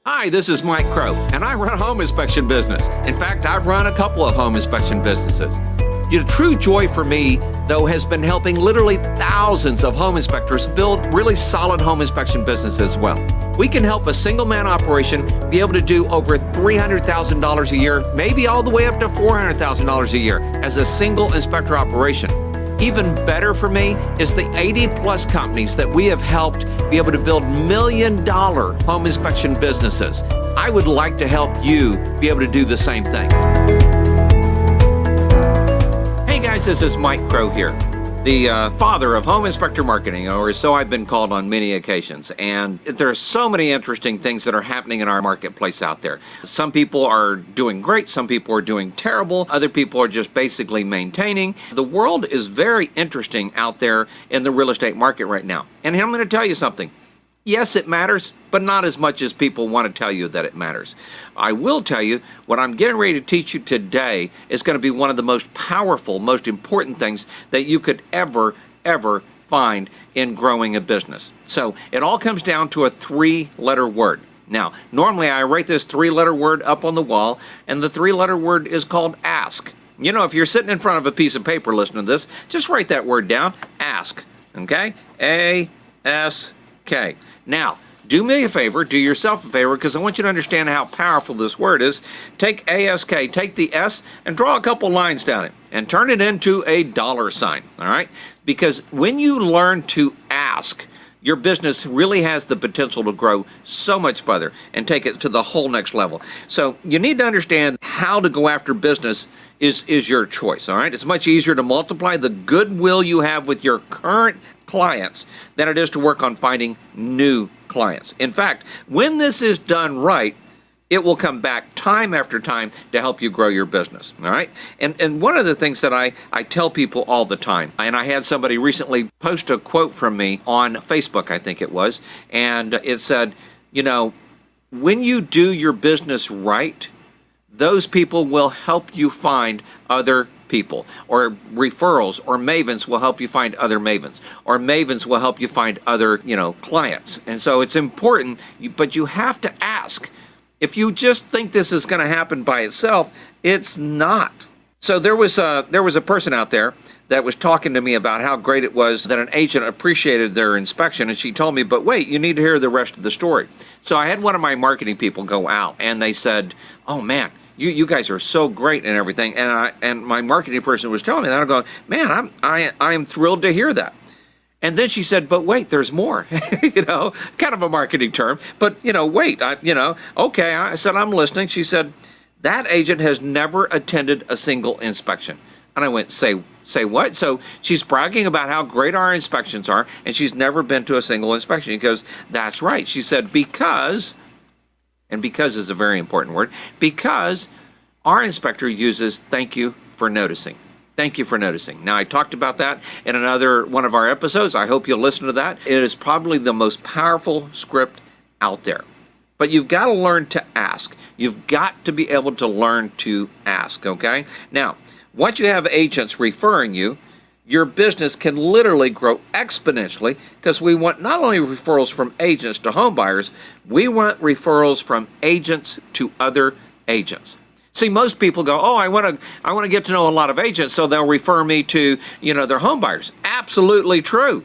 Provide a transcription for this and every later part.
Hi, this is Mike Crow, and I run a home inspection business. In fact, I've run a couple of home inspection businesses. The true joy for me, though, has been helping literally thousands of home inspectors build really solid home inspection businesses as well. We can help a single-man operation be able to do over $300,000 a year, maybe all the way up to $400,000 a year as a single inspector operation. Even better for me is the 80-plus companies that we have helped be able to build million-dollar home inspection businesses. I would like to help you be able to do the same thing. Hey guys, this is Mike Crow here, the father of home inspector marketing, or so I've been called on many occasions. And there are so many interesting things that are happening in our marketplace out there. Some people are doing great, some people are doing terrible, other people are just basically maintaining. The world is very interesting out there in the real estate market right now. And I'm going to tell you something. Yes, it matters, but not as much as people want to tell you that it matters. I will tell you, what I'm getting ready to teach you today is going to be one of the most powerful, most important things that you could ever find in growing a business. So it all comes down to a three-letter word. Now, normally I write this three-letter word up on the wall, and the three-letter word is called ask. You know, if you're sitting in front of a piece of paper listening to this, just write that word down, ask, okay? A-S-K. Now, do me a favor, do yourself a favor, because I want you to understand how powerful this word is. Take ASK, take the S, and draw a couple lines down it, and turn it into a dollar sign, all right? Because when you learn to ask, your business really has the potential to grow so much further and take it to the whole next level. So you need to understand how to go after business is your choice, all right? It's much easier to multiply the goodwill you have with your current clients than it is to work on finding new clients. In fact, when this is done right, it will come back time after time to help you grow your business, all right? And one of the things that I tell people all the time, and I had somebody recently post a quote from me on Facebook, I think it was, and it said, you know, when you do your business right, those people will help you find other people, or referrals, or mavens will help you find other mavens, or mavens will help you find other, clients. And so it's important, but you have to ask. If you just think this is going to happen by itself, it's not. So there was a person out there that was talking to me about how great it was that an agent appreciated their inspection, and she told me, but wait, you need to hear the rest of the story. So I had one of my marketing people go out, and they said, oh man, you guys are so great and everything. And my marketing person was telling me that. I'm going, man, I am thrilled to hear that. And then she said, but wait, there's more, kind of a marketing term, but wait, okay. I said, I'm listening. She said, that agent has never attended a single inspection. And I went, say what? So she's bragging about how great our inspections are, and she's never been to a single inspection. He goes, that's right. She said, because, and because is a very important word, because our inspector uses thank you for noticing. Thank you for noticing. Now, I talked about that in another one of our episodes. I hope you'll listen to that. It is probably the most powerful script out there. But you've got to learn to ask. You've got to be able to learn to ask, okay? Now, once you have agents referring you, your business can literally grow exponentially, because we want not only referrals from agents to home buyers, we want referrals from agents to other agents. See, most people go, oh, I want to get to know a lot of agents, so they'll refer me to, their home buyers. Absolutely true.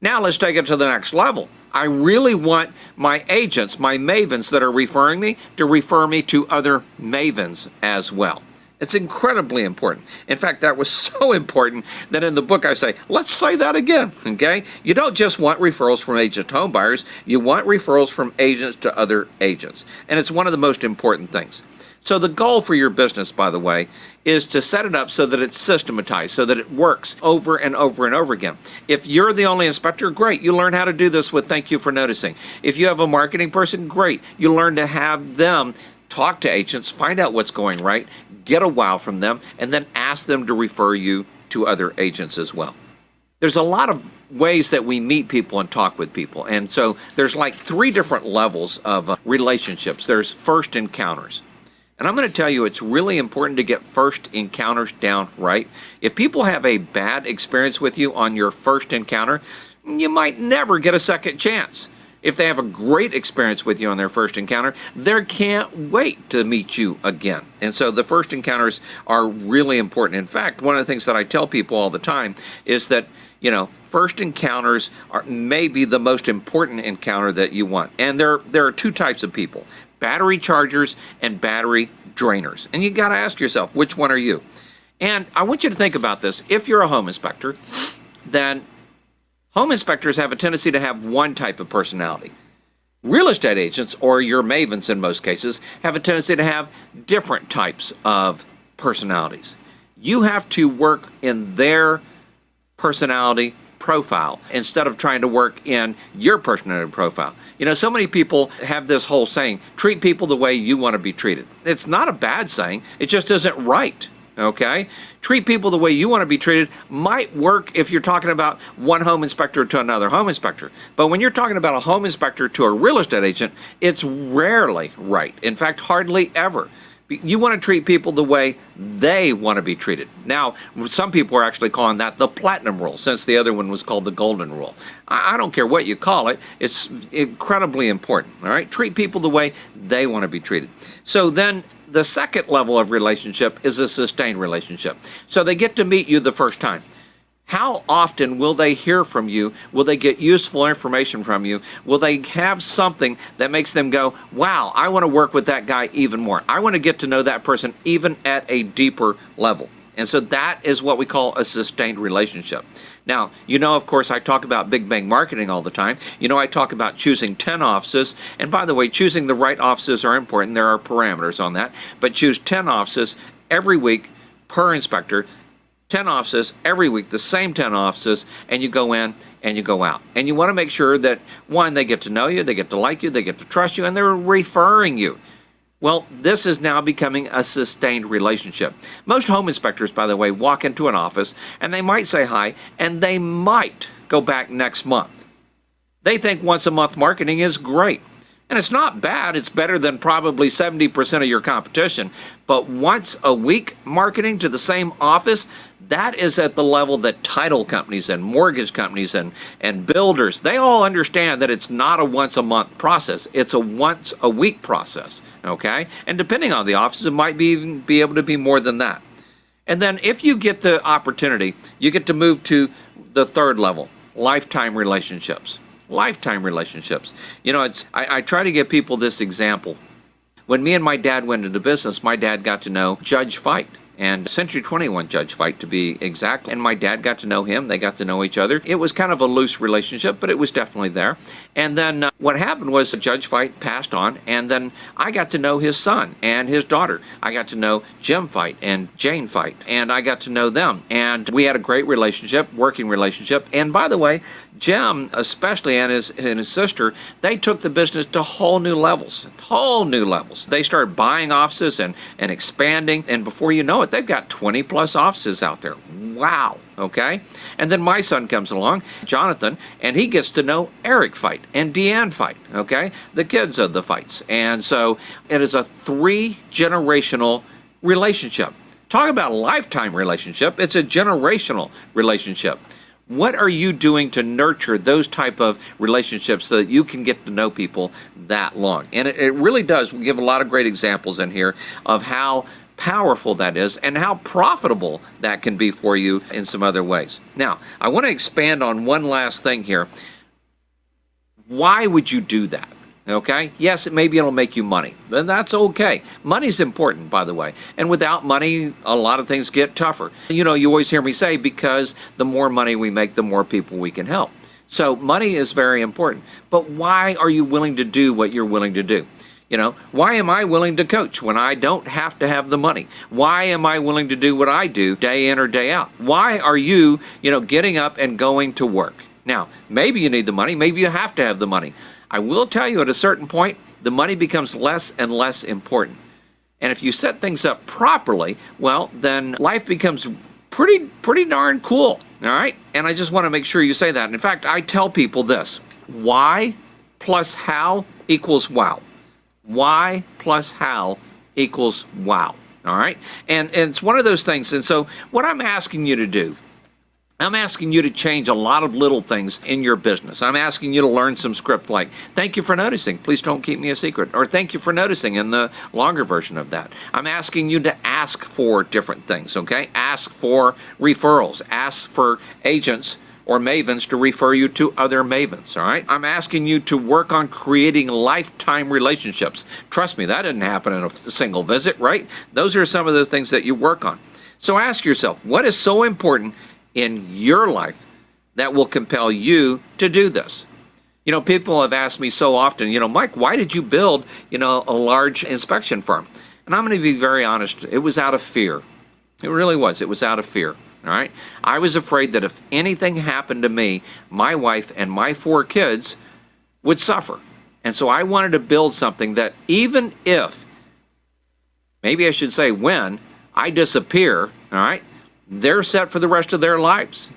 Now let's take it to the next level. I really want my agents, my mavens that are referring me, to refer me to other mavens as well. It's incredibly important. In fact, that was so important that in the book I say, let's say that again, okay? You don't just want referrals from agents to home buyers, you want referrals from agents to other agents. And it's one of the most important things. So the goal for your business, by the way, is to set it up so that it's systematized, so that it works over and over and over again. If you're the only inspector, great. You learn how to do this with thank you for noticing. If you have a marketing person, great. You learn to have them talk to agents, find out what's going right, get a wow from them, and then ask them to refer you to other agents as well. There's a lot of ways that we meet people and talk with people. And so there's like 3 different levels of relationships. There's first encounters. And I'm going to tell you, it's really important to get first encounters down right. If people have a bad experience with you on your first encounter, you might never get a second chance. If they have a great experience with you on their first encounter, they can't wait to meet you again. And so the first encounters are really important. In fact, one of the things that I tell people all the time is that, first encounters are maybe the most important encounter that you want. And there are two types of people: battery chargers and battery drainers. And you got to ask yourself, which one are you? And I want you to think about this. If you're a home inspector, then home inspectors have a tendency to have one type of personality. Real estate agents, or your mavens in most cases, have a tendency to have different types of personalities. You have to work in their personality profile instead of trying to work in your personality profile. So many people have this whole saying, treat people the way you want to be treated. It's not a bad saying, it just isn't right. Okay? Treat people the way you want to be treated might work if you're talking about one home inspector to another home inspector. But when you're talking about a home inspector to a real estate agent, it's rarely right. In fact, hardly ever. You want to treat people the way they want to be treated. Now, some people are actually calling that the platinum rule, since the other one was called the golden rule. I don't care what you call it. It's incredibly important. All right? Treat people the way they want to be treated. So then the second level of relationship is a sustained relationship. So they get to meet you the first time. How often will they hear from you? Will they get useful information from you? Will they have something that makes them go, wow, I want to work with that guy even more. I want to get to know that person even at a deeper level. And so that is what we call a sustained relationship. Now, of course, I talk about Big Bang marketing all the time. I talk about choosing 10 offices. And by the way, choosing the right offices are important. There are parameters on that. But choose 10 offices every week per inspector. 10 offices every week, the same 10 offices, and you go in and you go out. And you want to make sure that, one, they get to know you, they get to like you, they get to trust you, and they're referring you. Well, this is now becoming a sustained relationship. Most home inspectors, by the way, walk into an office and they might say hi, and they might go back next month. They think once a month marketing is great. And it's not bad. It's better than probably 70% of your competition. But once a week marketing to the same office, that is at the level that title companies and mortgage companies and builders, they all understand that it's not a once a month process. It's a once a week process, okay? And depending on the office, it might be able to be more than that. And then if you get the opportunity, you get to move to the third level, lifetime relationships. Lifetime relationships. I try to give people this example. When me and my dad went into business, my dad got to know Judge Fight, and Century 21 Judge Fight to be exact. And my dad got to know him. They got to know each other. It was kind of a loose relationship, but it was definitely there. And then what happened was Judge Fight passed on, and then I got to know his son and his daughter. I got to know Jim Fight and Jane Fight, and I got to know them. And we had a great relationship, working relationship. And by the way, Jim, especially, and his sister, they took the business to whole new levels. They started buying offices and expanding, and before you know it, they've got 20 plus offices out there. Wow, okay? And then my son comes along, Jonathan, and he gets to know Eric Fight and Deanne Fight, okay? The kids of the Fights. And so it is a 3-generational relationship. Talk about a lifetime relationship. It's a generational relationship. What are you doing to nurture those type of relationships so that you can get to know people that long? And it really does. We give a lot of great examples in here of how powerful that is and how profitable that can be for you in some other ways. Now, I want to expand on one last thing here. Why would you do that? Okay? Yes, maybe it'll make you money, but that's okay. Money's important, by the way. And without money, a lot of things get tougher. You always hear me say, because the more money we make, the more people we can help. So money is very important. But why are you willing to do what you're willing to do? Why am I willing to coach when I don't have to have the money? Why am I willing to do what I do day in or day out? Why are you, getting up and going to work? Now, maybe you need the money. Maybe you have to have the money. I will tell you, at a certain point, the money becomes less and less important. And if you set things up properly, well, then life becomes pretty darn cool, all right? And I just want to make sure you say that. And in fact, I tell people this: why plus how equals wow. Why plus how equals wow, all right? And it's one of those things. And so what I'm asking you to do, I'm asking you to change a lot of little things in your business. I'm asking you to learn some script like, thank you for noticing, please don't keep me a secret, or thank you for noticing in the longer version of that. I'm asking you to ask for different things, okay? Ask for referrals. Ask for agents or mavens to refer you to other mavens, all right? I'm asking you to work on creating lifetime relationships. Trust me, that didn't happen in a single visit, right? Those are some of the things that you work on. So ask yourself, what is so important in your life that will compel you to do this? You know, people have asked me so often, Mike, why did you build, a large inspection firm? And I'm going to be very honest, it was out of fear. It really was. It was out of fear. All right. I was afraid that if anything happened to me, my wife and my 4 kids would suffer. And so I wanted to build something that even if, maybe I should say when, I disappear, all right, they're set for the rest of their lives.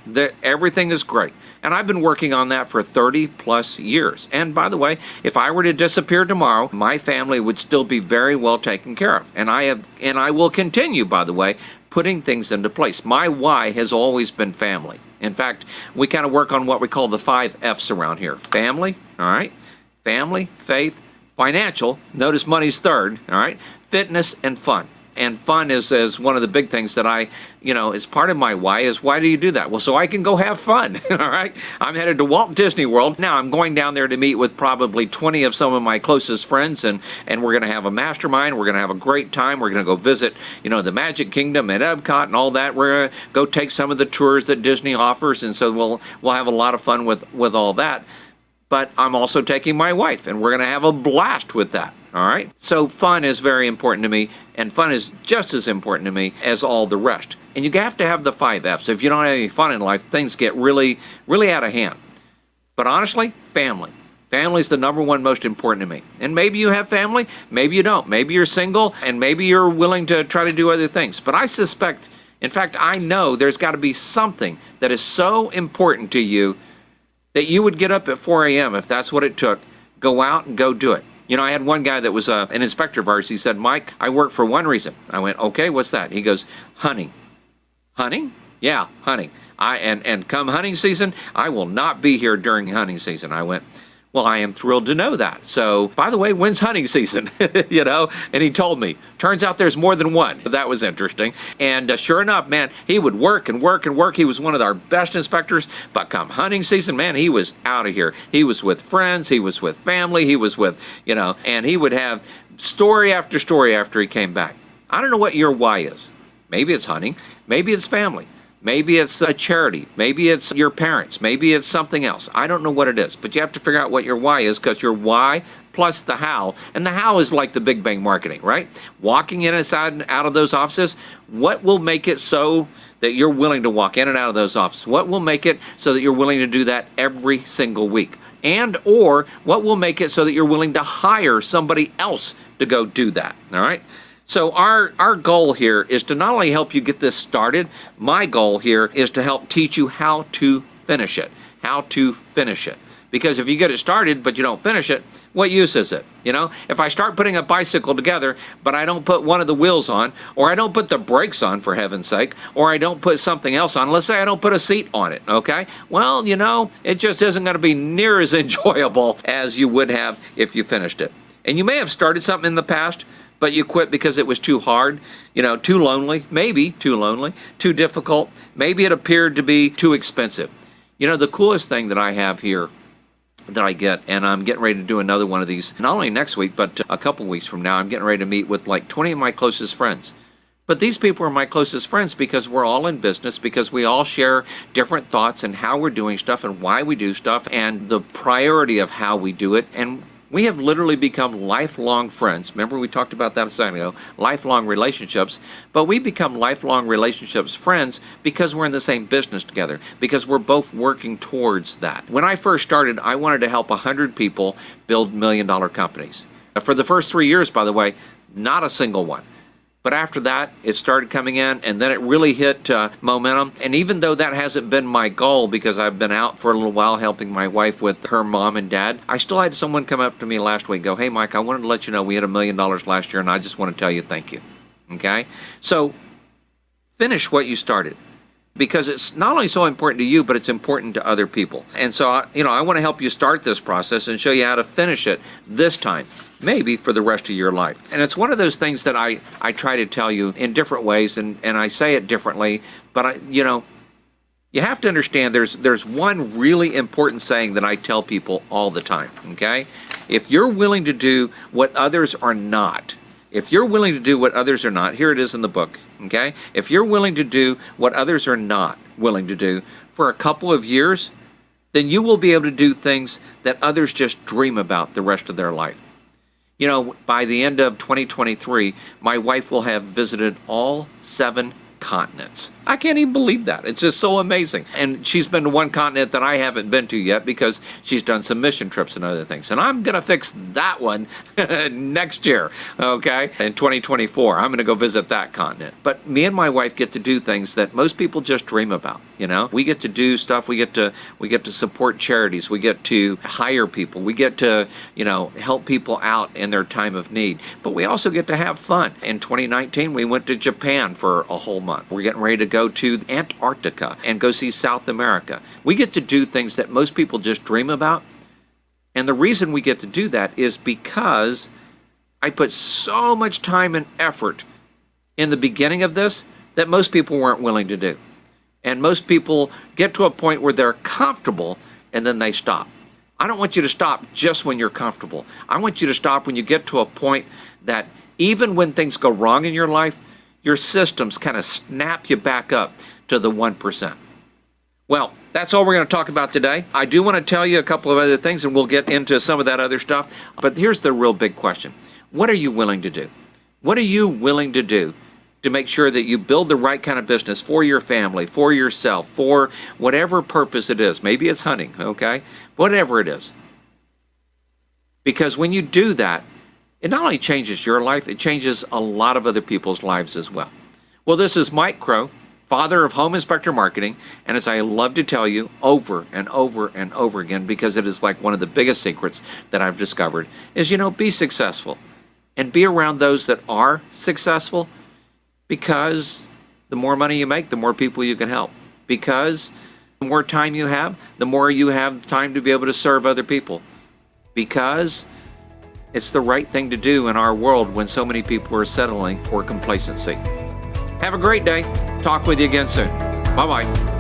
Everything is great. And I've been working on that for 30 plus years. And by the way, if I were to disappear tomorrow, my family would still be very well taken care of. And I will continue, by the way, putting things into place. My why has always been family. In fact, we kind of work on what we call the 5 F's around here. Family, all right? Family, faith, financial, notice money's third, all right? Fitness and fun. And fun is one of the big things that is part of my why is, why do you do that? Well, so I can go have fun, all right? I'm headed to Walt Disney World. Now, I'm going down there to meet with probably 20 of some of my closest friends, and we're going to have a mastermind. We're going to have a great time. We're going to go visit, the Magic Kingdom and Epcot and all that. We're going to go take some of the tours that Disney offers, and so we'll have a lot of fun with all that. But I'm also taking my wife, and we're going to have a blast with that. All right. So fun is very important to me, and fun is just as important to me as all the rest. And you have to have the 5 F's. If you don't have any fun in life, things get really, really out of hand. But honestly, family. Family is the number one most important to me. And maybe you have family, maybe you don't. Maybe you're single, and maybe you're willing to try to do other things. But I suspect, in fact, I know there's got to be something that is so important to you that you would get up at 4 a.m. if that's what it took, go out and go do it. I had one guy that was an inspector of ours. He said, Mike, I work for one reason. I went, okay, what's that? He goes, hunting. Hunting? Yeah, hunting. And come hunting season, I will not be here during hunting season. I went, well, I am thrilled to know that. So, by the way, when's hunting season? And he told me. Turns out there's more than one. That was interesting. And sure enough, man, he would work and work and work. He was one of our best inspectors. But come hunting season, man, he was out of here. He was with friends. He was with family. He was with, and he would have story after story after he came back. I don't know what your why is. Maybe it's hunting. Maybe it's family. Maybe it's a charity. Maybe it's your parents. Maybe it's something else. I don't know what it is, but you have to figure out what your why is, because your why plus the how, and the how is like the Big Bang marketing, right? Walking in inside and out of those offices, what will make it so that you're willing to walk in and out of those offices? What will make it so that you're willing to do that every single week? And or what will make it so that you're willing to hire somebody else to go do that, all right? So our goal here is to not only help you get this started, my goal here is to help teach you how to finish it. How to finish it. Because if you get it started but you don't finish it, what use is it? If I start putting a bicycle together but I don't put one of the wheels on, or I don't put the brakes on, for heaven's sake, or I don't put something else on, let's say I don't put a seat on it, okay? Well, it just isn't going to be near as enjoyable as you would have if you finished it. And you may have started something in the past, but you quit because it was too hard, too lonely, maybe too lonely, too difficult. Maybe it appeared to be too expensive. The coolest thing that I have here that I get, and I'm getting ready to do another one of these, not only next week, but a couple weeks from now, I'm getting ready to meet with like 20 of my closest friends. But these people are my closest friends because we're all in business, because we all share different thoughts and how we're doing stuff and why we do stuff and the priority of how we do it. And we have literally become lifelong friends. Remember, we talked about that a second ago, lifelong relationships. But we become lifelong relationships friends because we're in the same business together, because we're both working towards that. When I first started, I wanted to help 100 people build million-dollar companies. For the first 3 years, by the way, not a single one. But after that, it started coming in, and then it really hit momentum. And even though that hasn't been my goal, because I've been out for a little while helping my wife with her mom and dad, I still had someone come up to me last week and go, hey, Mike, I wanted to let you know we had $1 million last year, and I just want to tell you thank you. Okay? So finish what you started. because it's not only so important to you, but it's important to other people. And so, I want to help you start this process and show you how to finish it this time, maybe for the rest of your life. And it's one of those things that I try to tell you in different ways, and I say it differently, but you have to understand there's one really important saying that I tell people all the time, okay? If you're willing to do what others are not, if you're willing to do what others are not, here it is in the book, okay? If you're willing to do what others are not willing to do for a couple of years, then you will be able to do things that others just dream about the rest of their life. By the end of 2023, my wife will have visited all 7 continents. I can't even believe that. It's just so amazing. And she's been to one continent that I haven't been to yet because she's done some mission trips and other things. And I'm going to fix that one next year, okay? In 2024, I'm going to go visit that continent. But me and my wife get to do things that most people just dream about, We get to do stuff. We get to support charities. We get to hire people. We get to, help people out in their time of need. But we also get to have fun. In 2019, we went to Japan for a whole month. We're getting ready to go to Antarctica and go see South America. We get to do things that most people just dream about. And the reason we get to do that is because I put so much time and effort in the beginning of this that most people weren't willing to do. And most people get to a point where they're comfortable and then they stop. I don't want you to stop just when you're comfortable. I want you to stop when you get to a point that even when things go wrong in your life, your systems kind of snap you back up to the 1%. Well, that's all we're going to talk about today. I do want to tell you a couple of other things, and we'll get into some of that other stuff. But here's the real big question. What are you willing to do? What are you willing to do to make sure that you build the right kind of business for your family, for yourself, for whatever purpose it is? Maybe it's hunting, okay? Whatever it is. Because when you do that, it not only changes your life, it changes a lot of other people's lives as well. Well, this is Mike Crow, father of Home Inspector Marketing, and as I love to tell you over and over and over again, because it is like one of the biggest secrets that I've discovered, is, be successful and be around those that are successful, because the more money you make, the more people you can help. Because the more time you have, the more you have time to be able to serve other people. Because it's the right thing to do in our world when so many people are settling for complacency. Have a great day. Talk with you again soon. Bye-bye.